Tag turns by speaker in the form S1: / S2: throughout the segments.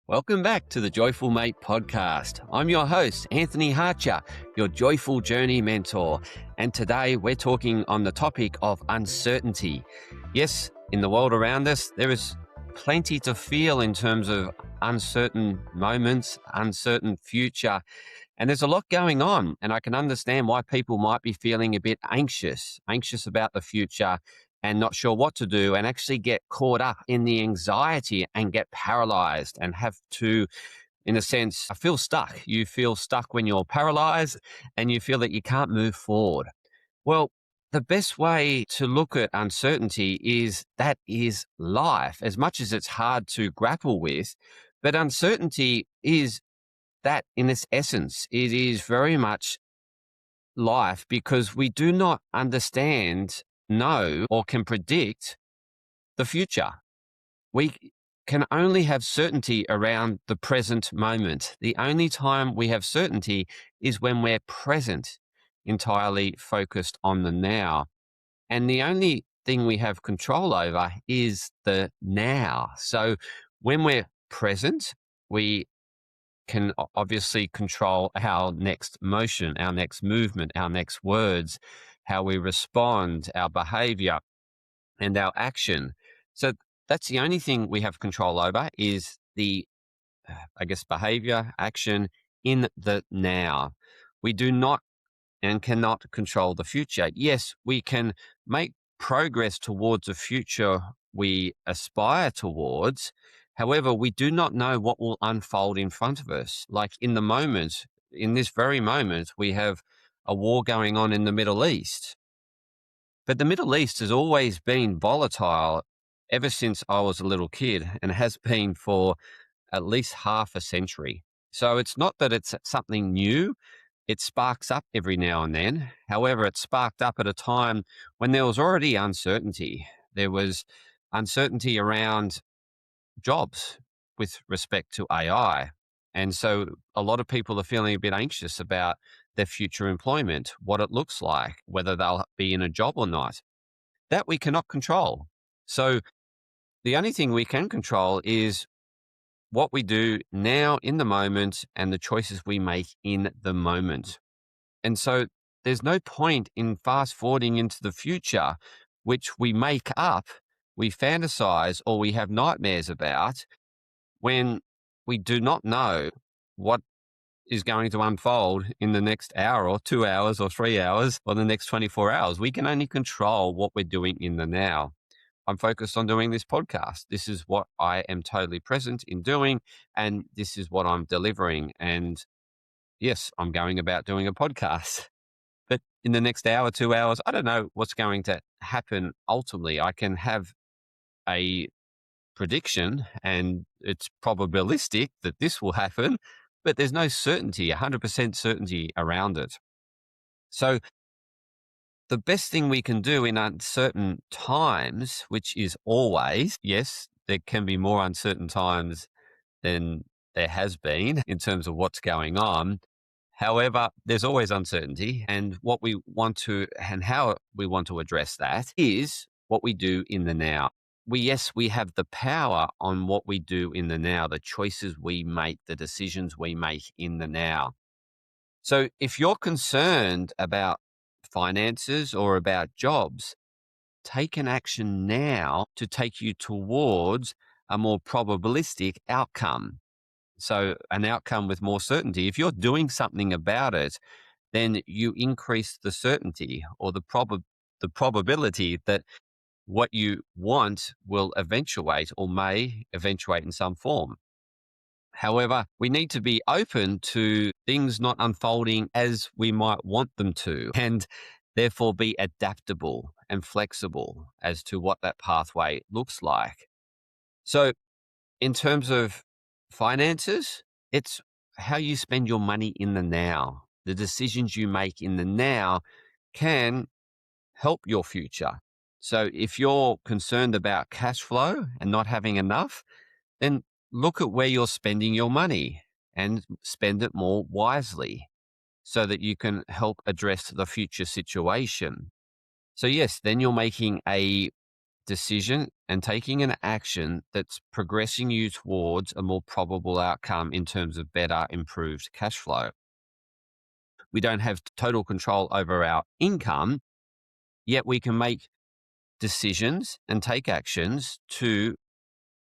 S1: Welcome back to the Joyful Mate podcast. I'm your host, Anthony Hartcher, your Joyful Journey mentor. And today we're talking on the topic of uncertainty. Yes, in the world around us, there is plenty to feel in terms of uncertain moments, uncertain future. And there's a lot going on. And I can understand why people might be feeling a bit anxious about the future and not sure what to do, and actually get caught up in the anxiety and get paralyzed and have to, in a sense, feel stuck. You feel stuck when you're paralyzed and you feel that you can't move forward. Well, the best way to look at uncertainty is that is life, as much as it's hard to grapple with. But uncertainty is that in its essence. It is very much life because we do not understand, know, or can predict the future. We can only have certainty around the present moment. The only time we have certainty is when we're present, entirely focused on the now. And the only thing we have control over is the now. So when we're present, we can obviously control our next motion, our next movement, our next words, how we respond, our behavior, and our action. So that's the only thing we have control over is the, behavior, action in the now. We do not and cannot control the future. Yes, we can make progress towards a future we aspire towards. However, we do not know what will unfold in front of us. Like in this very moment, we have a war going on in the Middle East. But the Middle East has always been volatile ever since I was a little kid, and has been for at least half a century. So it's not that it's something new. It sparks up every now and then. However, it sparked up at a time when there was already uncertainty. There was uncertainty around jobs with respect to AI. And so a lot of people are feeling a bit anxious about their future employment, what it looks like, whether they'll be in a job or not. That we cannot control. So the only thing we can control is what we do now in the moment and the choices we make in the moment. And so there's no point in fast forwarding into the future, which we make up, we fantasize, or we have nightmares about, when we do not know what is going to unfold in the next hour or 2 hours or 3 hours or the next 24 hours. We can only control what we're doing in the now. I'm focused on doing this podcast. This is what I am totally present in doing, and this is what I'm delivering. And yes, I'm going about doing a podcast. But in the next hour, 2 hours, I don't know what's going to happen ultimately. I can have a prediction, and it's probabilistic that this will happen, but there's no certainty, 100% certainty around it. So the best thing we can do in uncertain times, which is always, yes, there can be more uncertain times than there has been in terms of what's going on. However, there's always uncertainty, and what we want to, and how we want to address that is what we do in the now. We have the power on what we do in the now, the choices we make, the decisions we make in the now. So if you're concerned about finances or about jobs, take an action now to take you towards a more probabilistic outcome. So an outcome with more certainty. If you're doing something about it, then you increase the certainty or the probability that what you want will eventuate or may eventuate in some form. However, we need to be open to things not unfolding as we might want them to, and therefore be adaptable and flexible as to what that pathway looks like. So in terms of finances, it's how you spend your money in the now. The decisions you make in the now can help your future. So if you're concerned about cash flow and not having enough, then look at where you're spending your money and spend it more wisely so that you can help address the future situation. So yes, then you're making a decision and taking an action that's progressing you towards a more probable outcome in terms of better, improved cash flow. We don't have total control over our income, yet we can make decisions and take actions to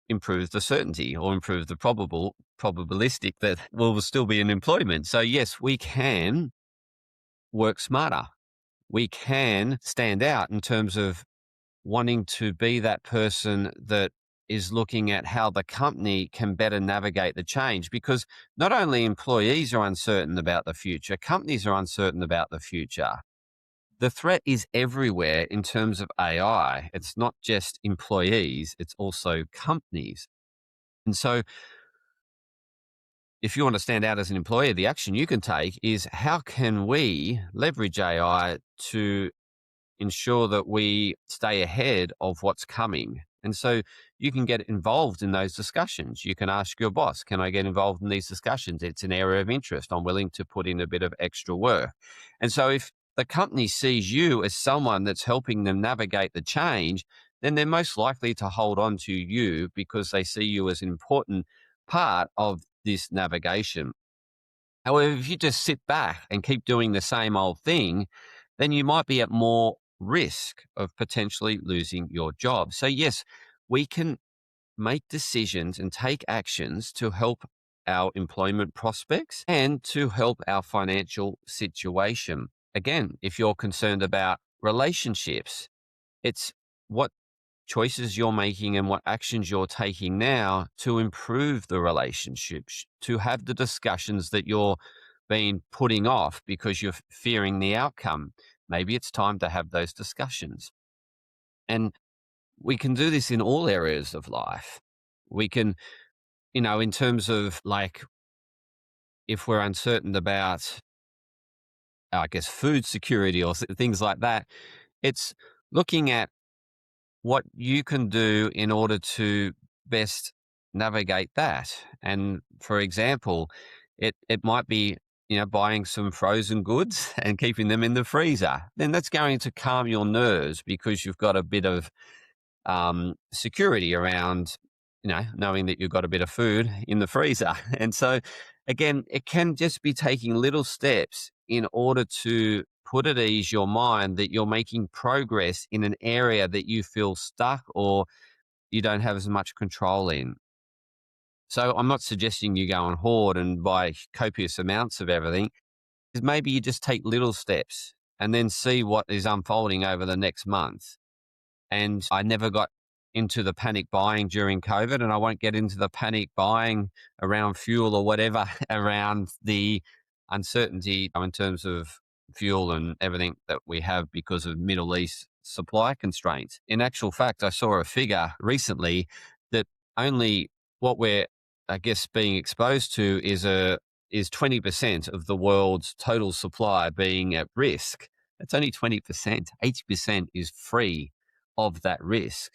S1: improve the certainty or improve the probabilistic that we'll still be in employment. So yes, we can work smarter. We can stand out in terms of wanting to be that person that is looking at how the company can better navigate the change, because not only employees are uncertain about the future, companies are uncertain about the future. The threat is everywhere in terms of AI. It's not just employees, it's also companies. And so if you want to stand out as an employer, the action you can take is how can we leverage AI to ensure that we stay ahead of what's coming. And so you can get involved in those discussions. You can ask your boss, can I get involved in these discussions? It's an area of interest. I'm willing to put in a bit of extra work. And so if the company sees you as someone that's helping them navigate the change, then they're most likely to hold on to you because they see you as an important part of this navigation. However, if you just sit back and keep doing the same old thing, then you might be at more risk of potentially losing your job. So yes, we can make decisions and take actions to help our employment prospects and to help our financial situation. Again, if you're concerned about relationships, it's what choices you're making and what actions you're taking now to improve the relationships, to have the discussions that you're been putting off because you're fearing the outcome. Maybe it's time to have those discussions. And we can do this in all areas of life. We can, in terms of like, if we're uncertain about, I guess, food security or things like that, it's looking at what you can do in order to best navigate that. And for example, it might be, buying some frozen goods and keeping them in the freezer. Then that's going to calm your nerves because you've got a bit of security around, knowing that you've got a bit of food in the freezer. And so, again, it can just be taking little steps in order to put at ease your mind that you're making progress in an area that you feel stuck or you don't have as much control in. So I'm not suggesting you go and hoard and buy copious amounts of everything. Because maybe you just take little steps and then see what is unfolding over the next month. And I never got into the panic buying during COVID, and I won't get into the panic buying around fuel or whatever around the uncertainty in terms of fuel and everything that we have because of Middle East supply constraints. In actual fact, I saw a figure recently that only what we're, I guess, being exposed to is 20% of the world's total supply being at risk. That's only 20%. 80% is free of that risk.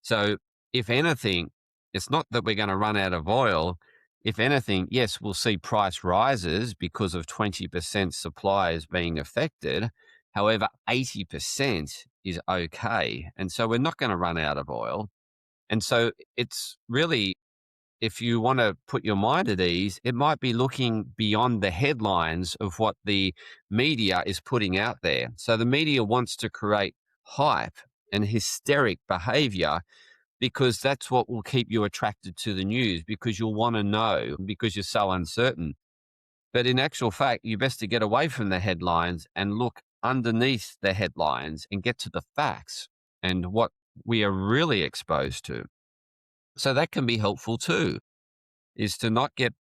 S1: So if anything, it's not that we're going to run out of oil. If anything, yes, we'll see price rises because of 20% suppliers being affected. However, 80% is okay. And so we're not going to run out of oil. And so it's really, if you want to put your mind at ease, it might be looking beyond the headlines of what the media is putting out there. So the media wants to create hype and hysteric behavior because that's what will keep you attracted to the news, because you'll want to know, because you're so uncertain. But in actual fact, you're best to get away from the headlines and look underneath the headlines and get to the facts and what we are really exposed to. So that can be helpful too, is to not get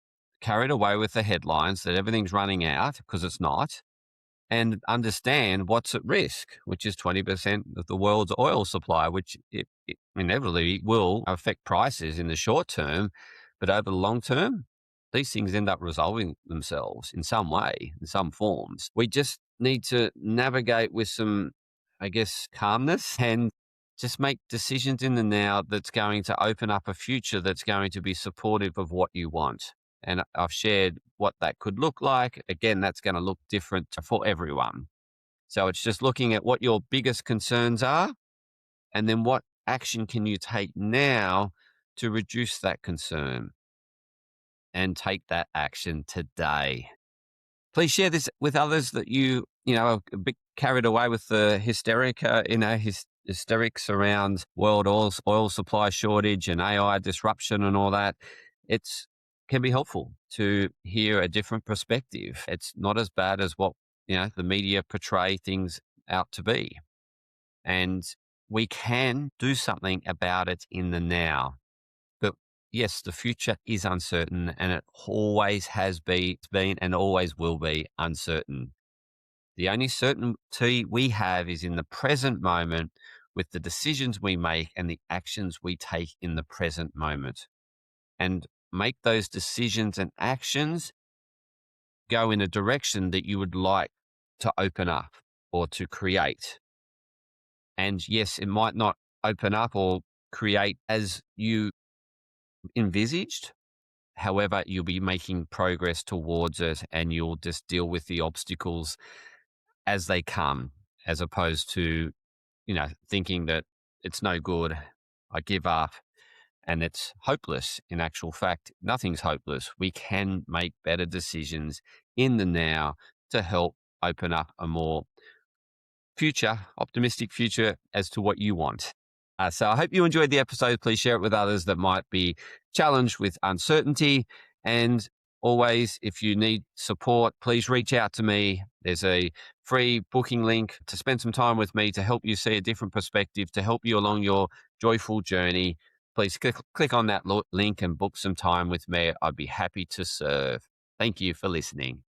S1: carried away with the headlines that everything's running out, because it's not, and understand what's at risk, which is 20% of the world's oil supply, which it inevitably will affect prices in the short term. But over the long term, these things end up resolving themselves in some way, in some forms. We just need to navigate with some, I guess, calmness and just make decisions in the now that's going to open up a future that's going to be supportive of what you want. And I've shared what that could look like. Again, that's going to look different for everyone. So it's just looking at what your biggest concerns are and then what action can you take now to reduce that concern and take that action today? Please share this with others that are a bit carried away with the hysterics around world oil supply shortage and AI disruption and all that. It's can be helpful to hear a different perspective. It's not as bad as what, the media portray things out to be. And we can do something about it in the now. But yes, the future is uncertain and it always has been and always will be uncertain. The only certainty we have is in the present moment with the decisions we make and the actions we take in the present moment. And make those decisions and actions go in a direction that you would like to open up or to create. And yes, it might not open up or create as you envisaged. However, you'll be making progress towards it and you'll just deal with the obstacles as they come, as opposed to, thinking that it's no good, I give up, and it's hopeless. In actual fact, nothing's hopeless. We can make better decisions in the now to help open up a more optimistic future as to what you want. So I hope you enjoyed the episode. Please share it with others that might be challenged with uncertainty. And always, if you need support, please reach out to me. There's a free booking link to spend some time with me to help you see a different perspective, to help you along your joyful journey. Please click on that link and book some time with me. I'd be happy to serve. Thank you for listening.